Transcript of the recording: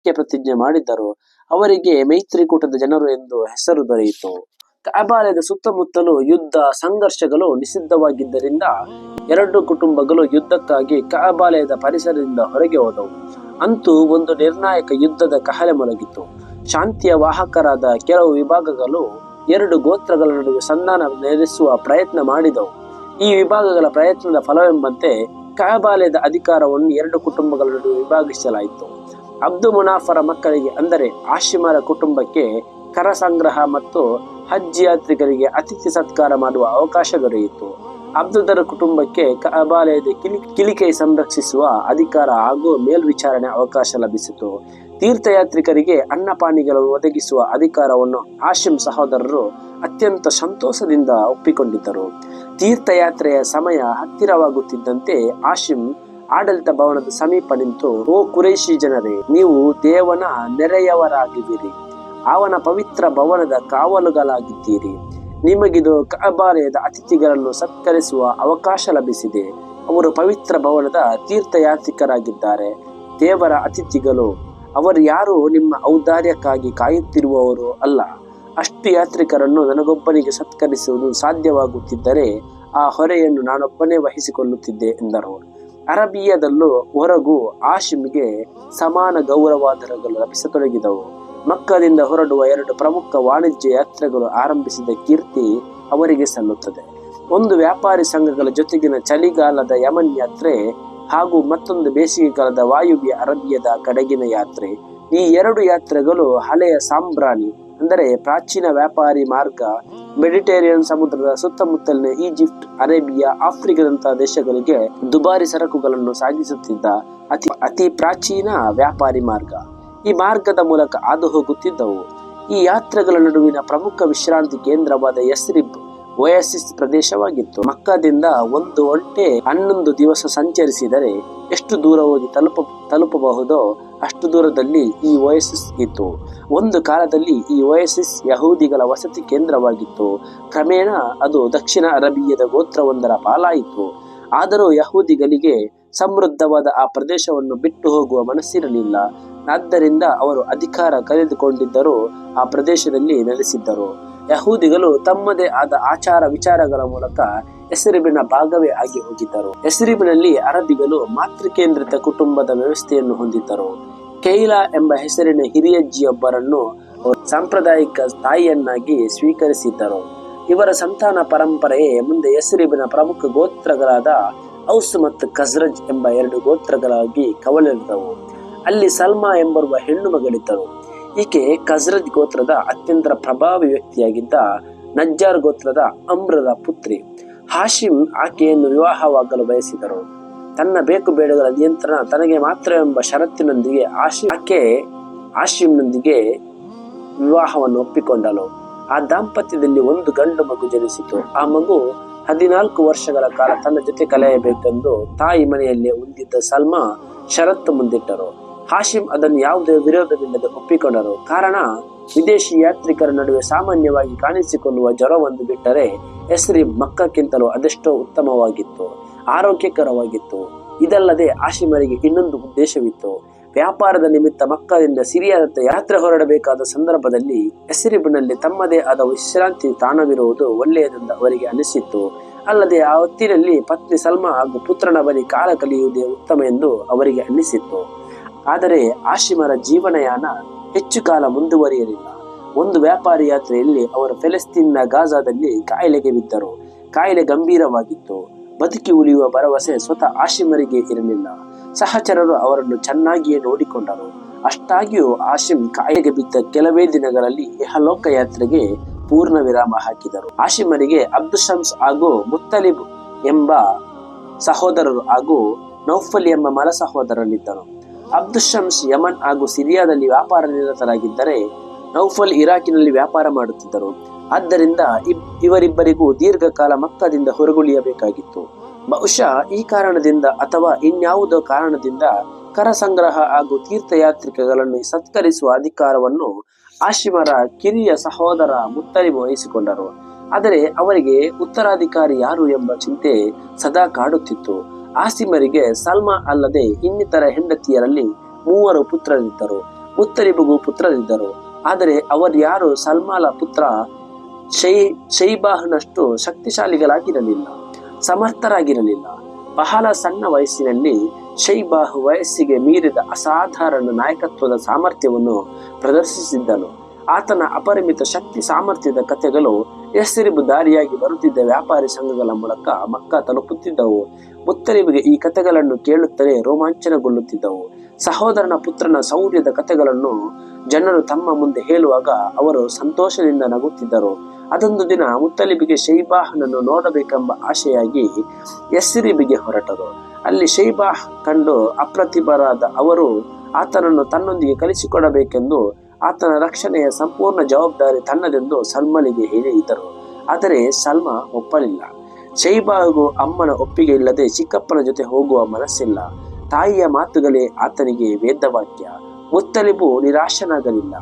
ಸತ್ಯ ಪ್ರತಿಜ್ಞೆ ಮಾಡಿದ್ದರೋ ಅವರಿಗೆ ಮೈತ್ರಿಕೂಟದ ಜನರು ಎಂದು ಹೆಸರು ದೊರೆಯಿತು. ಕಅಬಾಲಯದ ಸುತ್ತಮುತ್ತಲೂ ಯುದ್ಧ ಸಂಘರ್ಷಗಳು ನಿಷಿದ್ಧವಾಗಿದ್ದರಿಂದ ಎರಡು ಕುಟುಂಬಗಳು ಯುದ್ಧಕ್ಕಾಗಿ ಕಅಬಾಲಯದ ಪರಿಸರದಿಂದ ಹೊರಗೆ ಹೋದವು. ಅಂತೂ ಒಂದು ನಿರ್ಣಾಯಕ ಯುದ್ಧದ ಕಹಳೆ ಮೊಳಗಿತು. ಶಾಂತಿಯ ವಾಹಕರಾದ ಕೆಲವು ವಿಭಾಗಗಳು ಎರಡು ಗೋತ್ರಗಳ ನಡುವೆ ಸಂಧಾನ ನಡೆಸುವ ಪ್ರಯತ್ನ ಮಾಡಿದವು. ಈ ವಿಭಾಗಗಳ ಪ್ರಯತ್ನದ ಫಲವೆಂಬಂತೆ ಕಅಬಾಲಯದ ಅಧಿಕಾರವನ್ನು ಎರಡು ಕುಟುಂಬಗಳ ನಡುವೆ ವಿಭಾಗಿಸಲಾಯಿತು. ಅಬ್ದು ಮುನಾಫರ ಮಕ್ಕಳಿಗೆ ಅಂದರೆ ಹಾಶಿಮರ ಕುಟುಂಬಕ್ಕೆ ಕರ ಸಂಗ್ರಹ ಮತ್ತು ಹಜ್ ಯಾತ್ರಿಕರಿಗೆ ಅತಿಥಿ ಸತ್ಕಾರ ಮಾಡುವ ಅವಕಾಶ ದೊರೆಯಿತು. ಅಬ್ದುದರ ಕುಟುಂಬಕ್ಕೆ ಕಅಬಾಲಯದ ಕಿಲಿಕೈ ಸಂರಕ್ಷಿಸುವ ಅಧಿಕಾರ ಹಾಗೂ ಮೇಲ್ವಿಚಾರಣೆ ಅವಕಾಶ ಲಭಿಸಿತು. ತೀರ್ಥಯಾತ್ರಿಕರಿಗೆ ಅನ್ನಪಾನಿಗಳನ್ನು ಒದಗಿಸುವ ಅಧಿಕಾರವನ್ನು ಹಾಶಿಮ್ ಸಹೋದರರು ಅತ್ಯಂತ ಸಂತೋಷದಿಂದ ಒಪ್ಪಿಕೊಂಡಿದ್ದರು. ತೀರ್ಥಯಾತ್ರೆಯ ಸಮಯ ಹತ್ತಿರವಾಗುತ್ತಿದ್ದಂತೆ ಹಾಶಿಮ್ ಆಡಳಿತ ಭವನದ ಸಮೀಪ ನಿಂತು, ಓ ಕುರೈಶಿ ಜನರೇ, ನೀವು ದೇವನ ನೆರೆಯವರಾಗಿದ್ದೀರಿ, ಅವನ ಪವಿತ್ರ ಭವನದ ಕಾವಲುಗಳಾಗಿದ್ದೀರಿ. ನಿಮಗಿದು ಕಅಬಾಲಯದ ಅತಿಥಿಗಳನ್ನು ಸತ್ಕರಿಸುವ ಅವಕಾಶ ಲಭಿಸಿದೆ. ಅವರು ಪವಿತ್ರ ಭವನದ ತೀರ್ಥಯಾತ್ರಿಕರಾಗಿದ್ದಾರೆ, ದೇವರ ಅತಿಥಿಗಳು. ಅವರು ಯಾರು ನಿಮ್ಮ ಔದಾರ್ಯಕ್ಕಾಗಿ ಕಾಯುತ್ತಿರುವವರು ಅಲ್ಲ. ಅಷ್ಟು ಯಾತ್ರಿಕರನ್ನು ನನಗೊಬ್ಬನಿಗೆ ಸತ್ಕರಿಸುವುದು ಸಾಧ್ಯವಾಗುತ್ತಿದ್ದರೆ ಆ ಹೊರೆಯನ್ನು ನಾನೊಬ್ಬನೇ ವಹಿಸಿಕೊಳ್ಳುತ್ತಿದ್ದೆ ಎಂದರು. ಅರಬಿಯಾದಲ್ಲೂ ಹೊರಗೂ ಹಾಶಿಮ್ಗೆ ಸಮಾನ ಗೌರವಾದರಗಳು ಲಭಿಸತೊಡಗಿದವು. ಮಕ್ಕದಿಂದ ಹೊರಡುವ ಎರಡು ಪ್ರಮುಖ ವಾಣಿಜ್ಯ ಯಾತ್ರೆಗಳು ಆರಂಭಿಸಿದ ಕೀರ್ತಿ ಅವರಿಗೆ ಸಲ್ಲುತ್ತದೆ. ಒಂದು ವ್ಯಾಪಾರಿ ಸಂಘಗಳ ಜೊತೆಗಿನ ಚಳಿಗಾಲದ ಯಮನ್ ಯಾತ್ರೆ ಹಾಗೂ ಮತ್ತೊಂದು ಬೇಸಿಗೆಗಾಲದ ವಾಯುವ್ಯ ಅರಬಿಯಾದ ಕಡೆಗಿನ ಯಾತ್ರೆ. ಈ ಎರಡು ಯಾತ್ರೆಗಳು ಹಳೆಯ ಸಾಂಬ್ರಾಣಿ ಅಂದರೆ ಪ್ರಾಚೀನ ವ್ಯಾಪಾರಿ ಮಾರ್ಗ, ಮೆಡಿಟೇರಿಯನ್ ಸಮುದ್ರದ ಸುತ್ತಮುತ್ತಲಿನ ಈಜಿಪ್ಟ್, ಅರೇಬಿಯಾ, ಆಫ್ರಿಕಾದಂತಹ ದೇಶಗಳಿಗೆ ದುಬಾರಿ ಸರಕುಗಳನ್ನು ಸಾಗಿಸುತ್ತಿದ್ದ ಅತಿ ಪ್ರಾಚೀನ ವ್ಯಾಪಾರಿ ಮಾರ್ಗ. ಈ ಮಾರ್ಗದ ಮೂಲಕ ಹಾದು ಹೋಗುತ್ತಿದ್ದವು. ಈ ಯಾತ್ರೆಗಳ ನಡುವಿನ ಪ್ರಮುಖ ವಿಶ್ರಾಂತಿ ಕೇಂದ್ರವಾದ ಯಸ್ರಿಬ್ ಓಯಸಿಸ್ ಪ್ರದೇಶವಾಗಿತ್ತು. ಮಕ್ಕದಿಂದ ಒಂದು ಒಂಟೆ 11 ದಿವಸ ಸಂಚರಿಸಿದರೆ ಎಷ್ಟು ದೂರ ಹೋಗಿ ತಲುಪಬಹುದೋ ಅಷ್ಟು ದೂರದಲ್ಲಿ ಈ ಓಯಸಿಸ್ ಇತ್ತು. ಒಂದು ಕಾಲದಲ್ಲಿ ಈ ಓಯಸಿಸ್ ಯಹೂದಿಗಳ ವಸತಿ ಕೇಂದ್ರವಾಗಿತ್ತು. ಕ್ರಮೇಣ ಅದು ದಕ್ಷಿಣ ಅರಬಿಯಾದ ಗೋತ್ರವೊಂದರ ಪಾಲಾಯಿತು. ಆದರೂ ಯಹೂದಿಗಳಿಗೆ ಸಮೃದ್ಧವಾದ ಆ ಪ್ರದೇಶವನ್ನು ಬಿಟ್ಟು ಹೋಗುವ ಮನಸ್ಸಿರಲಿಲ್ಲ. ಆದ್ದರಿಂದ ಅವರು ಅಧಿಕಾರ ಕಳೆದುಕೊಂಡಿದ್ದರೂ ಆ ಪ್ರದೇಶದಲ್ಲಿ ನೆಲೆಸಿದ್ದರು. ಯಹೂದಿಗಳು ತಮ್ಮದೇ ಆದ ಆಚಾರ ವಿಚಾರಗಳ ಮೂಲಕ ಯಸ್ರಿಬಿನ ಭಾಗವೇ ಆಗಿ ಹೋಗಿದ್ದರು. ಯಸ್ರಿಬಿನಲ್ಲಿ ಅರಬಿಗಳು ಮಾತೃಕೇಂದ್ರಿತ ಕುಟುಂಬದ ವ್ಯವಸ್ಥೆಯನ್ನು ಹೊಂದಿದ್ದರು. ಕೈಲಾ ಎಂಬ ಹೆಸರಿನ ಹಿರಿಯಜ್ಜಿಯೊಬ್ಬರನ್ನು ಸಾಂಪ್ರದಾಯಿಕ ತಾಯಿಯನ್ನಾಗಿ ಸ್ವೀಕರಿಸಿದ್ದರು. ಇವರ ಸಂತಾನ ಪರಂಪರೆಯೇ ಮುಂದೆ ಯಸ್ರಿಬಿನ ಪ್ರಮುಖ ಗೋತ್ರಗಳಾದ ಔಸ್ ಮತ್ತು ಖಜ್ರಜ್ ಎಂಬ ಎರಡು ಗೋತ್ರಗಳಾಗಿ ಕವಲಿರಿದವು. ಅಲ್ಲಿ ಸಲ್ಮಾ ಎಂಬರುವ ಹೆಣ್ಣು ಮಗಳಿದ್ದರು. ಈಕೆ ಖಜ್ರಜ್ ಗೋತ್ರದ ಅತ್ಯಂತ ಪ್ರಭಾವಿ ವ್ಯಕ್ತಿಯಾಗಿದ್ದ ನಜ್ಜಾರ್ ಗೋತ್ರದ ಅಮ್ರರ ಪುತ್ರಿ. ಹಾಶಿಮ್ ಆಕೆಯನ್ನು ವಿವಾಹವಾಗಲು ಬಯಸಿದರು. ತನ್ನ ಬೇಕು ಬೇಡಗಳ ನಿಯಂತ್ರಣ ತನಗೆ ಮಾತ್ರ ಎಂಬ ಷರತ್ತಿನೊಂದಿಗೆ ಆಕೆ ಹಾಶಿಮ್ನೊಂದಿಗೆ ವಿವಾಹವನ್ನು ಒಪ್ಪಿಕೊಂಡಳು. ಆ ದಾಂಪತ್ಯದಲ್ಲಿ ಒಂದು ಗಂಡು ಮಗು ಜನಿಸಿತು. ಆ ಮಗು 14 ವರ್ಷಗಳ ಕಾಲ ತನ್ನ ಜೊತೆ ಕಳೆಯಬೇಕೆಂದು ತಾಯಿ ಮನೆಯಲ್ಲೇ ಹೊಂದಿದ್ದ ಸಲ್ಮಾ ಷರತ್ತು ಮುಂದಿಟ್ಟರು. ಹಾಶಿಮ್ ಅದನ್ನು ಯಾವುದೇ ವಿರೋಧವಿಲ್ಲದೆ ಒಪ್ಪಿಕೊಂಡರು. ಕಾರಣ, ವಿದೇಶಿ ಯಾತ್ರಿಕರ ನಡುವೆ ಸಾಮಾನ್ಯವಾಗಿ ಕಾಣಿಸಿಕೊಳ್ಳುವ ಜ್ವರವೊಂದು ಬಿಟ್ಟರೆ ಯಸ್ರಿಬ್ ಮಕ್ಕಕ್ಕಿಂತಲೂ ಅದೆಷ್ಟೋ ಉತ್ತಮವಾಗಿತ್ತು, ಆರೋಗ್ಯಕರವಾಗಿತ್ತು. ಇದಲ್ಲದೆ ಹಾಶಿಮರಿಗೆ ಇನ್ನೊಂದು ಉದ್ದೇಶವಿತ್ತು. ವ್ಯಾಪಾರದ ನಿಮಿತ್ತ ಮಕ್ಕಳಿಂದ ಸಿರಿಯಾದತ್ತ ಯಾತ್ರೆ ಹೊರಡಬೇಕಾದ ಸಂದರ್ಭದಲ್ಲಿ ಯಸ್ರಿಬ್ನಲ್ಲಿ ತಮ್ಮದೇ ಆದ ವಿಶ್ರಾಂತಿ ತಾಣವಿರುವುದು ಒಳ್ಳೆಯದೆಂದು ಅವರಿಗೆ ಅನಿಸಿತ್ತು. ಅಲ್ಲದೆ ಆ ಹೊತ್ತಿನಲ್ಲಿ ಪತ್ನಿ ಸಲ್ಮಾ ಹಾಗೂ ಪುತ್ರನ ಬಳಿ ಕಾಲ ಕಳೆಯುವುದೇ ಉತ್ತಮ ಎಂದು ಅವರಿಗೆ ಅನ್ನಿಸಿತ್ತು. ಆದರೆ ಹಾಶಿಮರ ಜೀವನಯಾನ ಹೆಚ್ಚು ಕಾಲ ಮುಂದುವರಿಯಲಿಲ್ಲ. ಒಂದು ವ್ಯಾಪಾರಿ ಯಾತ್ರೆಯಲ್ಲಿ ಅವರು ಫೆಲೆಸ್ತೀನ್ನ ಗಾಜಾದಲ್ಲಿ ಕಾಯಿಲೆಗೆ ಬಿದ್ದರು. ಕಾಯಿಲೆ ಗಂಭೀರವಾಗಿತ್ತು. ಬದುಕಿ ಉಳಿಯುವ ಭರವಸೆ ಸ್ವತಃ ಹಾಶಿಮರಿಗೆ ಇರಲಿಲ್ಲ. ಸಹಚರರು ಅವರನ್ನು ಚೆನ್ನಾಗಿಯೇ ನೋಡಿಕೊಂಡರು. ಅಷ್ಟಾಗಿಯೂ ಹಾಶಿಮ್ ಕಾಯಿಲೆಗೆ ಬಿದ್ದ ಕೆಲವೇ ದಿನಗಳಲ್ಲಿ ಇಹಲೋಕ ಯಾತ್ರೆಗೆ ಪೂರ್ಣ ವಿರಾಮ ಹಾಕಿದರು. ಹಾಶಿಮರಿಗೆ ಅಬ್ದುಶಮ್ಸ್ ಹಾಗೂ ಮುತ್ತಲಿಬ್ ಎಂಬ ಸಹೋದರರು ಹಾಗೂ ನೌಫಲ್ ಎಂಬ ಮಲ ಸಹೋದರರಿದ್ದರು. ಅಬ್ದುಶಮ್ಸ್ ಯಮನ್ ಹಾಗೂ ಸಿರಿಯಾದಲ್ಲಿ ವ್ಯಾಪಾರ ನಿರತರಾಗಿದ್ದರೆ ನೌಫಲ್ ಇರಾಕಿನಲ್ಲಿ ವ್ಯಾಪಾರ ಮಾಡುತ್ತಿದ್ದರು. ಆದ್ದರಿಂದ ಇವರಿಬ್ಬರಿಗೂ ದೀರ್ಘಕಾಲ ಮಕ್ಕದಿಂದ ಹೊರಗುಳಿಯಬೇಕಾಗಿತ್ತು. ಬಹುಶಃ ಈ ಕಾರಣದಿಂದ ಅಥವಾ ಇನ್ಯಾವುದೋ ಕಾರಣದಿಂದ ಕರ ಸಂಗ್ರಹ ಹಾಗೂ ತೀರ್ಥಯಾತ್ರಿಕಗಳನ್ನು ಸತ್ಕರಿಸುವ ಅಧಿಕಾರವನ್ನು ಹಾಶಿಮರ ಕಿರಿಯ ಸಹೋದರ ಮುತ್ತಲಿಬ್ ವಹಿಸಿಕೊಂಡರು. ಆದರೆ ಅವರಿಗೆ ಉತ್ತರಾಧಿಕಾರಿ ಯಾರು ಎಂಬ ಚಿಂತೆ ಸದಾ ಕಾಡುತ್ತಿತ್ತು. ಹಾಶಿಮರಿಗೆ ಸಲ್ಮಾ ಅಲ್ಲದೆ ಇನ್ನಿತರ ಹೆಂಡತಿಯರಲ್ಲಿ 3 ಪುತ್ರರಿದ್ದರು. ಮುತ್ತಲಿಬುಗೂ ಪುತ್ರರಿದ್ದರು. ಆದರೆ ಅವರ್ಯಾರು ಸಲ್ಮಾಲ ಪುತ್ರ ಶೈಬಾಹನಷ್ಟು ಶಕ್ತಿಶಾಲಿಗಳಾಗಿರಲಿಲ್ಲ, ಸಮರ್ಥರಾಗಿರಲಿಲ್ಲ. ಬಹಳ ಸಣ್ಣ ವಯಸ್ಸಿನಲ್ಲಿ ಶೈಬಾಹ್ ವಯಸ್ಸಿಗೆ ಮೀರಿದ ಅಸಾಧಾರಣ ನಾಯಕತ್ವದ ಸಾಮರ್ಥ್ಯವನ್ನು ಪ್ರದರ್ಶಿಸಿದ್ದನು. ಆತನ ಅಪರಿಮಿತ ಶಕ್ತಿ ಸಾಮರ್ಥ್ಯದ ಕಥೆಗಳು ಯಸ್ರಿಬ್ ದಾರಿಯಾಗಿ ಬರುತ್ತಿದ್ದ ವ್ಯಾಪಾರಿ ಸಂಘಗಳ ಮೂಲಕ ಮಕ್ಕಾ ತಲುಪುತ್ತಿದ್ದವು. ಮುತ್ತಲಿಬಿಗೆ ಈ ಕಥೆಗಳನ್ನು ಕೇಳುತ್ತಲೇ ರೋಮಾಂಚನಗೊಳ್ಳುತ್ತಿದ್ದವು. ಸಹೋದರನ ಪುತ್ರನ ಶೌರ್ಯದ ಕಥೆಗಳನ್ನು ಜನರು ತಮ್ಮ ಮುಂದೆ ಹೇಳುವಾಗ ಅವರು ಸಂತೋಷದಿಂದ ನಗುತ್ತಿದ್ದರು. ಅದೊಂದು ದಿನ ಮುತ್ತಲಿಬಿಗೆ ಶೈಬಾಹನನ್ನು ನೋಡಬೇಕೆಂಬ ಆಶೆಯಾಗಿ ಯಸ್ರಿಬಿಗೆ ಹೊರಟರು. ಅಲ್ಲಿ ಶೈಬಾಹ್ ಕಂಡು ಅಪ್ರತಿಭರಾದ ಅವರು ಆತನನ್ನು ತನ್ನೊಂದಿಗೆ ಕಲಿಸಿಕೊಡಬೇಕೆಂದು ಆತನ ರಕ್ಷಣೆಯ ಸಂಪೂರ್ಣ ಜವಾಬ್ದಾರಿ ತನ್ನದೆಂದು ಸಲ್ಮನಿಗೆ ಹೇಳಿದರು. ಆದರೆ ಸಲ್ಮಾ ಒಪ್ಪಲಿಲ್ಲ. ಶೈಬಾಹ್ಗೂ ಅಮ್ಮನ ಒಪ್ಪಿಗೆ ಇಲ್ಲದೆ ಚಿಕ್ಕಪ್ಪನ ಜೊತೆ ಹೋಗುವ ಮನಸ್ಸಿಲ್ಲ. ತಾಯಿಯ ಮಾತುಗಳೇ ಆತನಿಗೆ ವೇದವಾಕ್ಯ. ಮುತ್ತಲಿಬು ನಿರಾಶನಾಗಲಿಲ್ಲ.